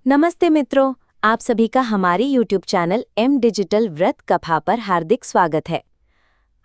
नमस्ते मित्रों, आप सभी का हमारी YouTube चैनल एम डिजिटल व्रत कथा पर हार्दिक स्वागत है।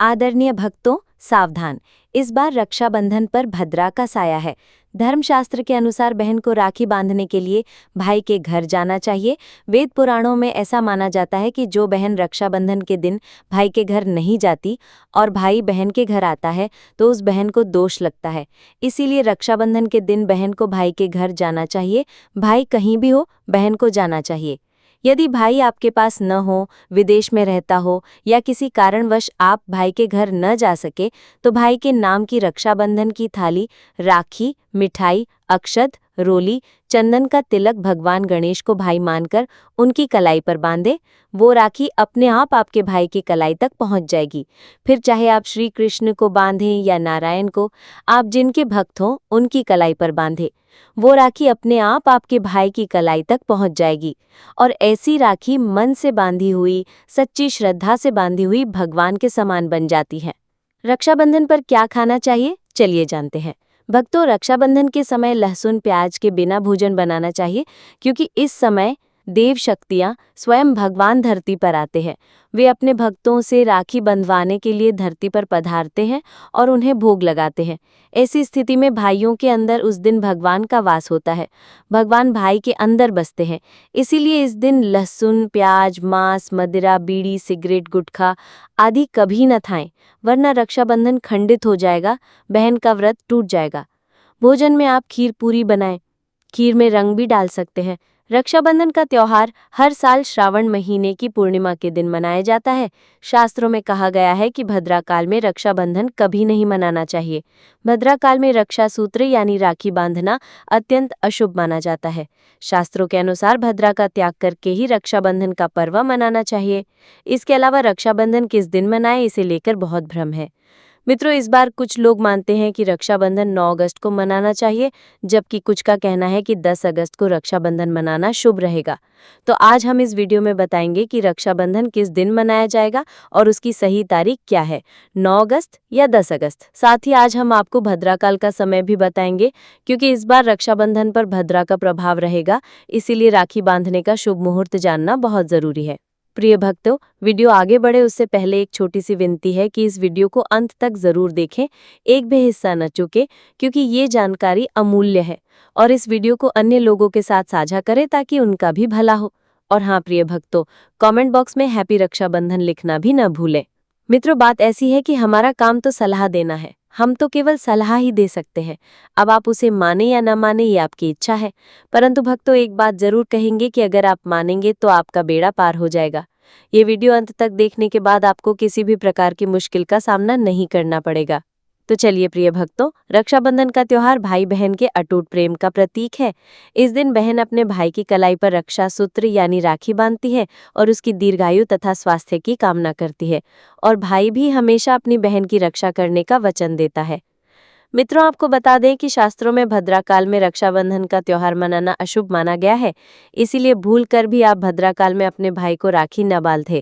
आदरणीय भक्तों, सावधान, इस बार रक्षाबंधन पर भद्रा का साया है। धर्मशास्त्र के अनुसार बहन को राखी बांधने के लिए भाई के घर जाना चाहिए। वेद पुराणों में ऐसा माना जाता है कि जो बहन रक्षाबंधन के दिन भाई के घर नहीं जाती और भाई बहन के घर आता है तो उस बहन को दोष लगता है। इसीलिए रक्षाबंधन के दिन बहन को भाई के घर जाना चाहिए। भाई कहीं भी हो, बहन को जाना चाहिए। यदि भाई आपके पास न हो, विदेश में रहता हो या किसी कारणवश आप भाई के घर न जा सके, तो भाई के नाम की रक्षाबंधन की थाली, राखी, मिठाई, अक्षत, रोली, चंदन का तिलक भगवान गणेश को भाई मानकर उनकी कलाई पर बांधे। वो राखी अपने आप आपके भाई की कलाई तक पहुंच जाएगी। फिर चाहे आप श्री कृष्ण को बांधें या नारायण को, आप जिनके भक्त हों उनकी कलाई पर बांधे। वो राखी अपने आप आपके भाई की कलाई तक पहुंच जाएगी। और ऐसी राखी मन से बांधी हुई, सच्ची श्रद्धा से बांधी हुई भगवान के समान बन जाती है। रक्षाबंधन पर क्या खाना चाहिए, चलिए जानते हैं। भक्तों, रक्षाबंधन के समय लहसुन प्याज के बिना भोजन बनाना चाहिए, क्योंकि इस समय देव शक्तियां स्वयं भगवान धरती पर आते हैं। वे अपने भक्तों से राखी बंधवाने के लिए धरती पर पधारते हैं और उन्हें भोग लगाते हैं। ऐसी स्थिति में भाइयों के अंदर उस दिन भगवान का वास होता है। भगवान भाई के अंदर बसते हैं। इसीलिए इस दिन लहसुन प्याज, मांस, मदिरा, बीड़ी, सिगरेट, गुटखा आदि कभी न खाएं, वरना रक्षाबंधन खंडित हो जाएगा, बहन का व्रत टूट जाएगा। भोजन में आप खीर पूरी बनाएं। खीर में रंग भी डाल सकते हैं। रक्षाबंधन का त्योहार हर साल श्रावण महीने की पूर्णिमा के दिन मनाया जाता है। शास्त्रों में कहा गया है कि भद्रा काल में रक्षाबंधन कभी नहीं मनाना चाहिए। भद्रा काल में रक्षा सूत्र यानी राखी बांधना अत्यंत अशुभ माना जाता है। शास्त्रों के अनुसार भद्रा का त्याग करके ही रक्षाबंधन का पर्व मनाना चाहिए। इसके अलावा रक्षाबंधन किस दिन मनाएं, इसे लेकर बहुत भ्रम है। मित्रों, इस बार कुछ लोग मानते हैं कि रक्षाबंधन 9 अगस्त को मनाना चाहिए, जबकि कुछ का कहना है कि 10 अगस्त को रक्षाबंधन मनाना शुभ रहेगा। तो आज हम इस वीडियो में बताएंगे कि रक्षाबंधन किस दिन मनाया जाएगा और उसकी सही तारीख क्या है, 9 अगस्त या 10 अगस्त। साथ ही आज हम आपको भद्राकाल का समय भी बताएंगे, क्योंकि इस बार रक्षाबंधन पर भद्रा का प्रभाव रहेगा, इसीलिए राखी बांधने का शुभ मुहूर्त जानना बहुत जरूरी है। प्रिय भक्तों, वीडियो आगे बढ़े उससे पहले एक छोटी सी विनती है कि इस वीडियो को अंत तक जरूर देखें, एक भी हिस्सा न चूकें, क्योंकि ये जानकारी अमूल्य है। और इस वीडियो को अन्य लोगों के साथ साझा करें ताकि उनका भी भला हो। और हाँ प्रिय भक्तों, कमेंट बॉक्स में हैप्पी रक्षाबंधन लिखना भी न भूलें। मित्रों, बात ऐसी है कि हमारा काम तो सलाह देना है, हम तो केवल सलाह ही दे सकते हैं। अब आप उसे माने या न माने ये आपकी इच्छा है। परंतु भक्तों, एक बात जरूर कहेंगे कि अगर आप मानेंगे तो आपका बेड़ा पार हो जाएगा। ये वीडियो अंत तक देखने के बाद आपको किसी भी प्रकार की मुश्किल का सामना नहीं करना पड़ेगा। तो चलिए प्रिय भक्तों, रक्षाबंधन का त्योहार भाई बहन के अटूट प्रेम का प्रतीक है। इस दिन बहन अपने भाई की कलाई पर रक्षा सूत्र यानी राखी बांधती है और उसकी दीर्घायु तथा स्वास्थ्य की कामना करती है। और भाई भी हमेशा अपनी बहन की रक्षा करने का वचन देता है। मित्रों, आपको बता दें कि शास्त्रों में भद्रा काल में रक्षाबंधन का त्योहार मनाना अशुभ माना गया है। इसीलिए भूल कर भी आप भद्रा काल में अपने भाई को राखी न बांधें।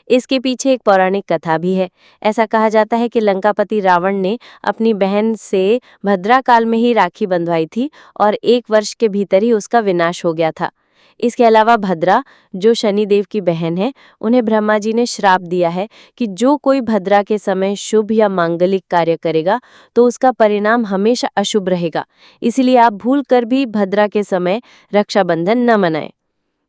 इसके पीछे एक पौराणिक कथा भी है। ऐसा कहा जाता है कि लंकापति रावण ने अपनी बहन से भद्रा काल में ही राखी बंधवाई थी और 1 वर्ष के भीतर ही उसका विनाश हो गया था। इसके अलावा भद्रा, जो शनिदेव की बहन है, उन्हें ब्रह्मा जी ने श्राप दिया है कि जो कोई भद्रा के समय शुभ या मांगलिक कार्य करेगा तो उसका परिणाम हमेशा अशुभ रहेगा। इसलिए आप भूल कर भी भद्रा के समय रक्षाबंधन न मनाएं।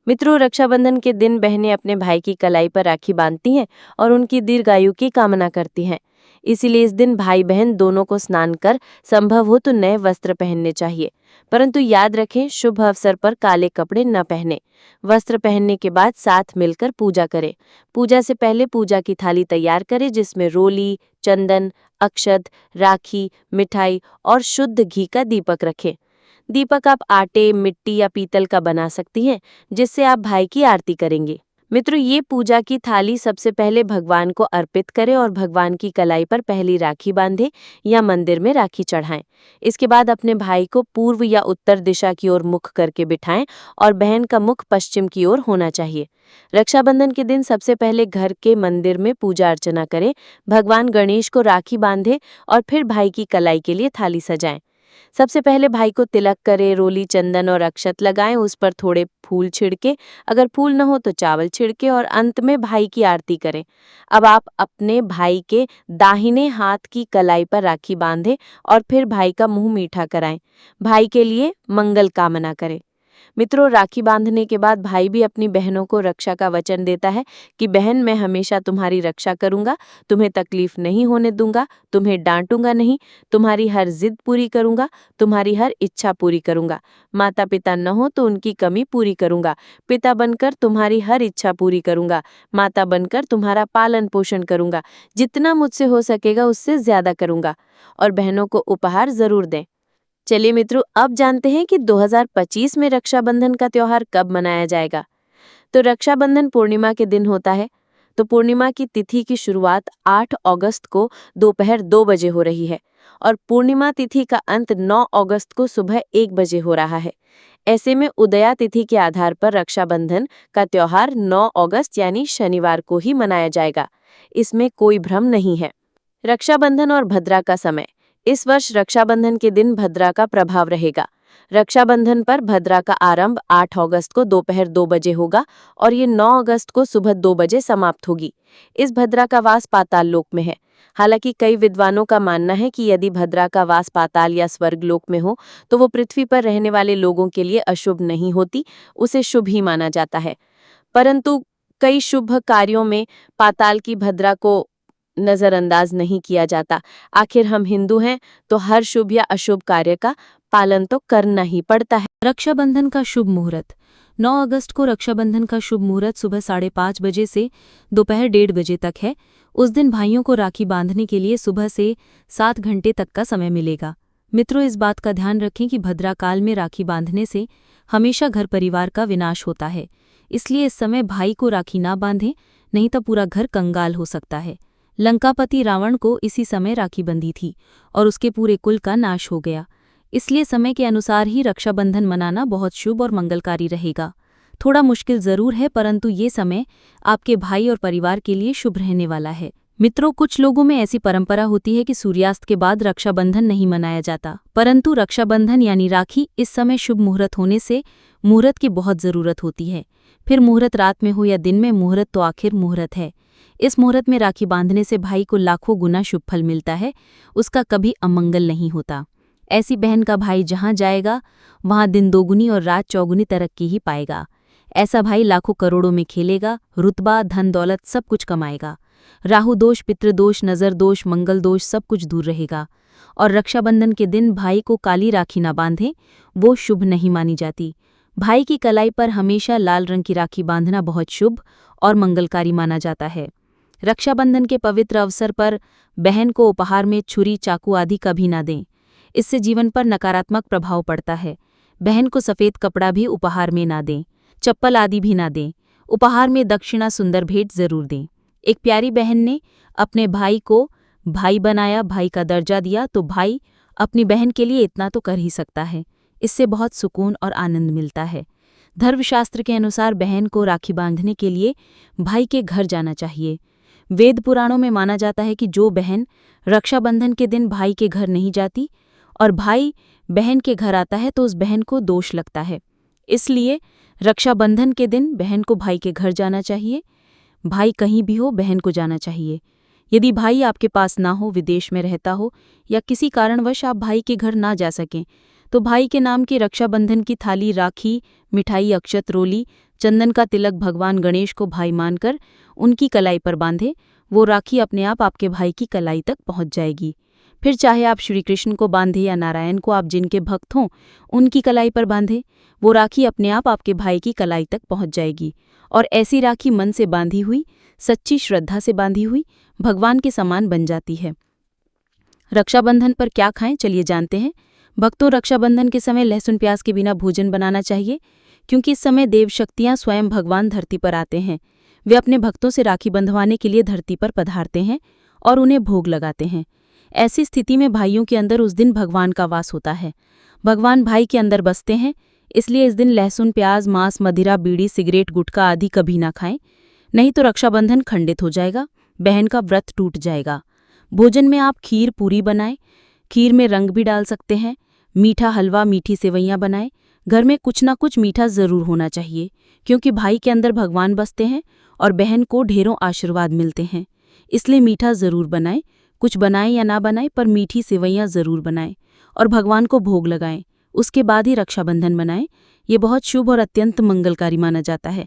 मित्रों, रक्षाबंधन के दिन बहनें अपने भाई की कलाई पर राखी बांधती हैं और उनकी दीर्घायु की कामना करती हैं। इसीलिए इस दिन भाई बहन दोनों को स्नान कर संभव हो तो नए वस्त्र पहनने चाहिए। परंतु याद रखें, शुभ अवसर पर काले कपड़े न पहने। वस्त्र पहनने के बाद साथ मिलकर पूजा करें। पूजा से पहले पूजा की थाली तैयार करें, जिसमें रोली, चंदन, अक्षत, राखी, मिठाई और शुद्ध घी का दीपक रखें। दीपक आप आटे, मिट्टी या पीतल का बना सकती हैं, जिससे आप भाई की आरती करेंगे। मित्रों, ये पूजा की थाली सबसे पहले भगवान को अर्पित करें और भगवान की कलाई पर पहली राखी बांधें या मंदिर में राखी चढ़ाएं। इसके बाद अपने भाई को पूर्व या उत्तर दिशा की ओर मुख करके बिठाएं और बहन का मुख पश्चिम की ओर होना चाहिए। रक्षाबंधन के दिन सबसे पहले घर के मंदिर में पूजा अर्चना करें, भगवान गणेश को राखी बांधें और फिर भाई की कलाई के लिए थाली सजाएं। सबसे पहले भाई को तिलक करें, रोली, चंदन और अक्षत लगाएं, उस पर थोड़े फूल छिड़के, अगर फूल न हो तो चावल छिड़के और अंत में भाई की आरती करें। अब आप अपने भाई के दाहिने हाथ की कलाई पर राखी बांधें और फिर भाई का मुंह मीठा कराएं। भाई के लिए मंगल कामना करें। मित्रों, राखी बांधने के बाद भाई भी अपनी बहनों को रक्षा का वचन देता है कि बहन, मैं हमेशा तुम्हारी रक्षा करूंगा, तुम्हें तकलीफ नहीं होने दूंगा, तुम्हें डांटूंगा नहीं, तुम्हारी हर जिद पूरी करूंगा, तुम्हारी हर इच्छा पूरी करूंगा। माता पिता न हो तो उनकी कमी पूरी करूंगा, पिता बनकर तुम्हारी हर इच्छा पूरी करूंगा, माता बनकर तुम्हारा पालन पोषण करूंगा, जितना मुझसे हो सकेगा उससे ज्यादा करूंगा। और बहनों को उपहार जरूर दें। चलिए मित्रों, अब जानते हैं कि 2025 में रक्षाबंधन का त्योहार कब मनाया जाएगा। तो रक्षाबंधन पूर्णिमा के दिन होता है। तो पूर्णिमा की तिथि की शुरुआत 8 अगस्त को दोपहर 2 बजे हो रही है और पूर्णिमा तिथि का अंत 9 अगस्त को सुबह 1 बजे हो रहा है। ऐसे में उदया तिथि के आधार पर रक्षाबंधन का त्योहार 9 अगस्त यानी शनिवार को ही मनाया जाएगा। इसमें कोई भ्रम नहीं है। रक्षाबंधन और भद्रा का समय। इस वर्ष रक्षाबंधन के दिन भद्रा का प्रभाव रहेगा। रक्षाबंधन पर भद्रा का आरंभ 8 अगस्त को दोपहर 2 बजे होगा और ये 9 अगस्त को सुबह 2 बजे समाप्त होगी। इस भद्रा का वास पाताल लोक में है। हालांकि कई विद्वानों का मानना है कि यदि भद्रा का वास पाताल या स्वर्ग लोक में हो तो वो पृथ्वी पर रहने वाले लोगों के लिए अशुभ नहीं होती, उसे शुभ ही माना जाता है। परंतु कई शुभ कार्यों में पाताल की भद्रा को नजरअंदाज नहीं किया जाता। आखिर हम हिंदू हैं तो हर शुभ या अशुभ कार्य का पालन तो करना ही पड़ता है। रक्षाबंधन का शुभ मुहूर्त। 9 अगस्त को रक्षाबंधन का शुभ मुहूर्त सुबह 5:30 बजे से दोपहर 1:30 बजे तक है। उस दिन भाइयों को राखी बांधने के लिए सुबह से 7 घंटे तक का समय मिलेगा। मित्रों, इस बात का ध्यान रखें कि भद्रा काल में राखी बांधने से हमेशा घर परिवार का विनाश होता है। इसलिए इस समय भाई को राखी ना बांधें, नहीं तो पूरा घर कंगाल हो सकता है। लंकापति रावण को इसी समय राखी बंधी थी और उसके पूरे कुल का नाश हो गया। इसलिए समय के अनुसार ही रक्षाबंधन मनाना बहुत शुभ और मंगलकारी रहेगा। थोड़ा मुश्किल जरूर है, परंतु ये समय आपके भाई और परिवार के लिए शुभ रहने वाला है। मित्रों, कुछ लोगों में ऐसी परंपरा होती है कि सूर्यास्त के बाद रक्षाबंधन नहीं मनाया जाता, परंतु रक्षाबंधन यानी राखी इस समय शुभ मुहूर्त होने से मुहूर्त की बहुत जरूरत होती है। फिर मुहूर्त रात में हो या दिन में, मुहूर्त तो आखिर मुहूर्त है। इस मुहूर्त में राखी बांधने से भाई को लाखों गुना शुभ फल मिलता है, उसका कभी अमंगल नहीं होता। ऐसी बहन का भाई जहां जाएगा वहां दिन दोगुनी और रात चौगुनी तरक्की ही पाएगा। ऐसा भाई लाखों करोड़ों में खेलेगा, रुतबा, धन दौलत सब कुछ कमाएगा। राहु दोष, पितृदोष, नजर दोष, मंगल दोष सब कुछ दूर रहेगा। और रक्षाबंधन के दिन भाई को काली राखी ना बांधें, वो शुभ नहीं मानी जाती। भाई की कलाई पर हमेशा लाल रंग की राखी बांधना बहुत शुभ और मंगलकारी माना जाता है। रक्षाबंधन के पवित्र अवसर पर बहन को उपहार में छुरी, चाकू आदि कभी ना दें। इससे जीवन पर नकारात्मक प्रभाव पड़ता है। बहन को सफ़ेद कपड़ा भी उपहार में ना दें, चप्पल आदि भी ना दें। उपहार में दक्षिणा, सुंदर भेंट जरूर दें। एक प्यारी बहन ने अपने भाई को भाई बनाया, भाई का दर्जा दिया, तो भाई अपनी बहन के लिए इतना तो कर ही सकता है। इससे बहुत सुकून और आनंद मिलता है। धर्मशास्त्र के अनुसार बहन को राखी बांधने के लिए भाई के घर जाना चाहिए। वेद पुराणों में माना जाता है कि जो बहन रक्षाबंधन के दिन भाई के घर नहीं जाती और भाई बहन के घर आता है तो उस बहन को दोष लगता है। इसलिए रक्षाबंधन के दिन बहन को भाई के घर जाना चाहिए। भाई कहीं भी हो, बहन को जाना चाहिए। यदि भाई आपके पास ना हो, विदेश में रहता हो या किसी कारणवश आप भाई के घर ना जा सकें, तो भाई के नाम की रक्षाबंधन की थाली, राखी, मिठाई, अक्षत, रोली, चंदन का तिलक भगवान गणेश को भाई मानकर उनकी कलाई पर बांधे। वो राखी अपने आप आपके भाई की कलाई तक पहुंच जाएगी। फिर चाहे आप श्री कृष्ण को बांधे या नारायण को, आप जिनके भक्त हों उनकी कलाई पर बांधे, वो राखी अपने आप आपके भाई की कलाई तक पहुंच जाएगी। और ऐसी राखी मन से बांधी हुई, सच्ची श्रद्धा से बांधी हुई, भगवान के समान बन जाती है। रक्षाबंधन पर क्या खाएं, चलिए जानते हैं। भक्तों, रक्षाबंधन के समय लहसुन प्याज के बिना भोजन बनाना चाहिए, क्योंकि इस समय देव शक्तियां स्वयं भगवान धरती पर आते हैं। वे अपने भक्तों से राखी बंधवाने के लिए धरती पर पधारते हैं और उन्हें भोग लगाते हैं। ऐसी स्थिति में भाइयों के अंदर उस दिन भगवान का वास होता है। भगवान भाई के अंदर बसते हैं, इसलिए इस दिन लहसुन, प्याज, मांस, मदिरा, बीड़ी, सिगरेट, गुटखा आदि कभी ना खाएं, नहीं तो रक्षाबंधन खंडित हो जाएगा, बहन का व्रत टूट जाएगा। भोजन में आप खीर, पूरी बनाएं। खीर में रंग भी डाल सकते हैं। मीठा हलवा, मीठी सेवइयां बनाएं। घर में कुछ ना कुछ मीठा जरूर होना चाहिए, क्योंकि भाई के अंदर भगवान बसते हैं और बहन को ढेरों आशीर्वाद मिलते हैं। इसलिए मीठा जरूर बनाएं। कुछ बनाएं या ना बनाएं, पर मीठी सेवइयां जरूर बनाएं और भगवान को भोग लगाएं। उसके बाद ही रक्षाबंधन मनाएं। ये बहुत शुभ और अत्यंत मंगलकारी माना जाता है।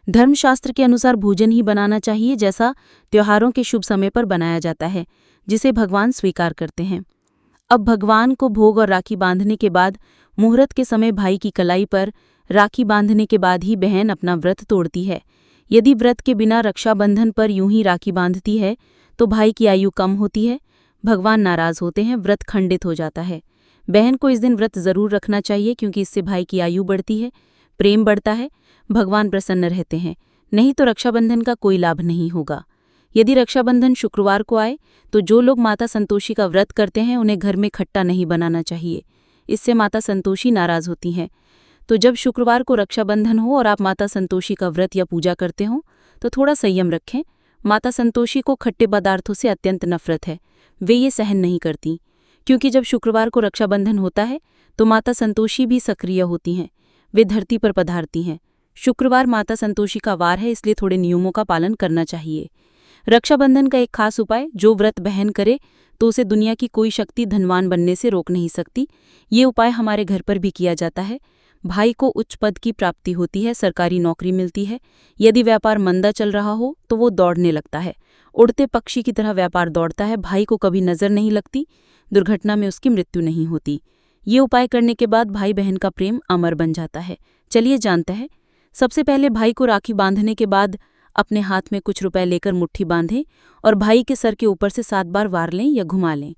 धर्मशास्त्र के अनुसार भोजन ही बनाना चाहिए, जैसा त्योहारों के शुभ समय पर बनाया जाता है, जिसे भगवान स्वीकार करते हैं। अब भगवान को भोग और राखी बांधने के बाद मुहूर्त के समय भाई की कलाई पर राखी बांधने के बाद ही बहन अपना व्रत तोड़ती है। यदि व्रत के बिना रक्षाबंधन पर यूं ही राखी बांधती है तो भाई की आयु कम होती है, भगवान नाराज होते हैं, व्रत खंडित हो जाता है। बहन को इस दिन व्रत जरूर रखना चाहिए, क्योंकि इससे भाई की आयु बढ़ती है, प्रेम बढ़ता है, भगवान प्रसन्न रहते हैं। नहीं तो रक्षाबंधन का कोई लाभ नहीं होगा। यदि रक्षाबंधन शुक्रवार को आए तो जो लोग माता संतोषी का व्रत करते हैं उन्हें घर में खट्टा नहीं बनाना चाहिए, इससे माता संतोषी नाराज होती हैं। तो जब शुक्रवार को रक्षाबंधन हो और आप माता संतोषी का व्रत या पूजा करते हो तो थोड़ा संयम रखें। माता संतोषी को खट्टे पदार्थों से अत्यंत नफरत है, वे ये सहन नहीं करती, क्योंकि जब शुक्रवार को रक्षाबंधन होता है तो माता संतोषी भी सक्रिय होती हैं, वे धरती पर पधारती हैं। शुक्रवार माता संतोषी का वार है, इसलिए थोड़े नियमों का पालन करना चाहिए। रक्षाबंधन का एक खास उपाय, जो व्रत बहन करे तो उसे दुनिया की कोई शक्ति धनवान बनने से रोक नहीं सकती। ये उपाय हमारे घर पर भी किया जाता है। भाई को उच्च पद की प्राप्ति होती है, सरकारी नौकरी मिलती है। यदि व्यापार मंदा चल रहा हो तो वो दौड़ने लगता है, उड़ते पक्षी की तरह व्यापार दौड़ता है। भाई को कभी नजर नहीं लगती, दुर्घटना में उसकी मृत्यु नहीं होती। ये उपाय करने के बाद भाई बहन का प्रेम अमर बन जाता है। चलिए जानते हैं। सबसे पहले भाई को राखी बांधने के बाद अपने हाथ में कुछ रुपए लेकर मुट्ठी बांधें और भाई के सर के ऊपर से 7 बार वार लें या घुमा लें।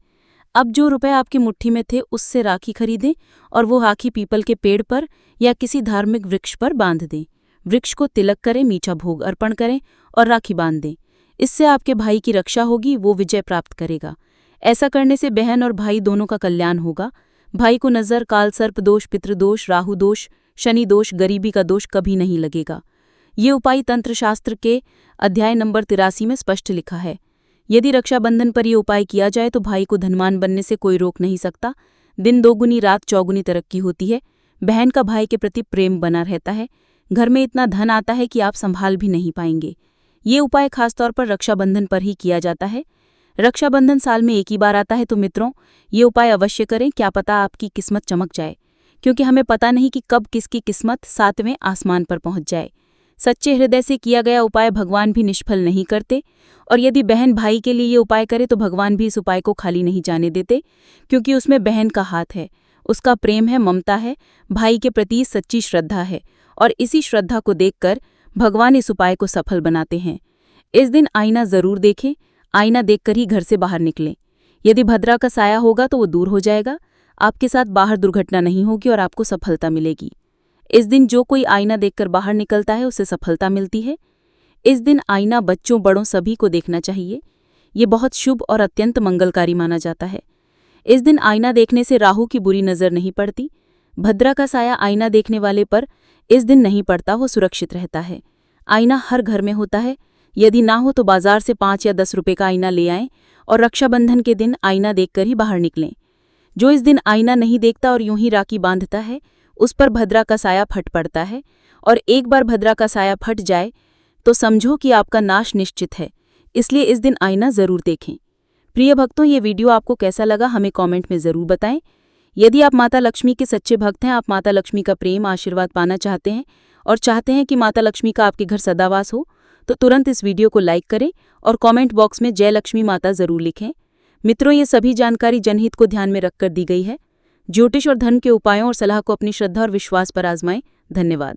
अब जो रुपए आपकी मुट्ठी में थे उससे राखी खरीदें और वो राखी पीपल के पेड़ पर या किसी धार्मिक वृक्ष पर बांध दें। वृक्ष को तिलक करें, मीठा भोग अर्पण करें और राखी बांध दें। इससे आपके भाई की रक्षा होगी, वो विजय प्राप्त करेगा। ऐसा करने से बहन और भाई दोनों का कल्याण होगा। भाई को नजर, काल सर्प दोष, पितृदोष, राहु दोष, शनि दोष, गरीबी का दोष कभी नहीं लगेगा। ये उपाय तंत्र शास्त्र के अध्याय नंबर 83 में स्पष्ट लिखा है। यदि रक्षाबंधन पर यह उपाय किया जाए तो भाई को धनवान बनने से कोई रोक नहीं सकता। दिन दोगुनी रात चौगुनी तरक्की होती है। बहन का भाई के प्रति प्रेम बना रहता है। घर में इतना धन आता है कि आप संभाल भी नहीं पाएंगे। ये उपाय खासतौर पर रक्षाबंधन पर ही किया जाता है। रक्षाबंधन साल में एक ही बार आता है, तो मित्रों ये उपाय अवश्य करें। क्या पता आपकी किस्मत चमक जाए, क्योंकि हमें पता नहीं कि कब किसकी किस्मत 7वें आसमान पर पहुंच जाए। सच्चे हृदय से किया गया उपाय भगवान भी निष्फल नहीं करते, और यदि बहन भाई के लिए ये उपाय करे तो भगवान भी इस उपाय को खाली नहीं जाने देते, क्योंकि उसमें बहन का हाथ है, उसका प्रेम है, ममता है, भाई के प्रति सच्ची श्रद्धा है, और इसी श्रद्धा को देखकर भगवान इस उपाय को सफल बनाते हैं। इस दिन आईना जरूर देखें, आईना देखकर ही घर से बाहर निकलें। यदि भद्रा का साया होगा तो वो दूर हो जाएगा, आपके साथ बाहर दुर्घटना नहीं होगी और आपको सफलता मिलेगी। इस दिन जो कोई आईना देखकर बाहर निकलता है उसे सफलता मिलती है। इस दिन आईना बच्चों बड़ों सभी को देखना चाहिए। ये बहुत शुभ और अत्यंत मंगलकारी माना जाता है। इस दिन आईना देखने से राहु की बुरी नज़र नहीं पड़ती। भद्रा का साया आईना देखने वाले पर इस दिन नहीं पड़ता, वो सुरक्षित रहता है। आईना हर घर में होता है। यदि ना हो तो बाजार से 5 या 10 रुपये का आईना ले आएं और रक्षाबंधन के दिन आईना देखकर ही बाहर निकलें। जो इस दिन आईना नहीं देखता और यूं ही राखी बांधता है, उस पर भद्रा का साया फट पड़ता है, और एक बार भद्रा का साया फट जाए तो समझो कि आपका नाश निश्चित है। इसलिए इस दिन आईना जरूर देखें। प्रिय भक्तों, ये वीडियो आपको कैसा लगा हमें कमेंट में जरूर बताएं। यदि आप माता लक्ष्मी के सच्चे भक्त हैं, आप माता लक्ष्मी का प्रेम आशीर्वाद पाना चाहते हैं और चाहते हैं कि माता लक्ष्मी का आपके घर सदावास हो, तो तुरंत इस वीडियो को लाइक करें और कमेंट बॉक्स में जय लक्ष्मी माता जरूर लिखें। मित्रों, ये सभी जानकारी जनहित को ध्यान में रखकर दी गई है। ज्योतिष और धर्म के उपायों और सलाह को अपनी श्रद्धा और विश्वास पर आजमाएं। धन्यवाद।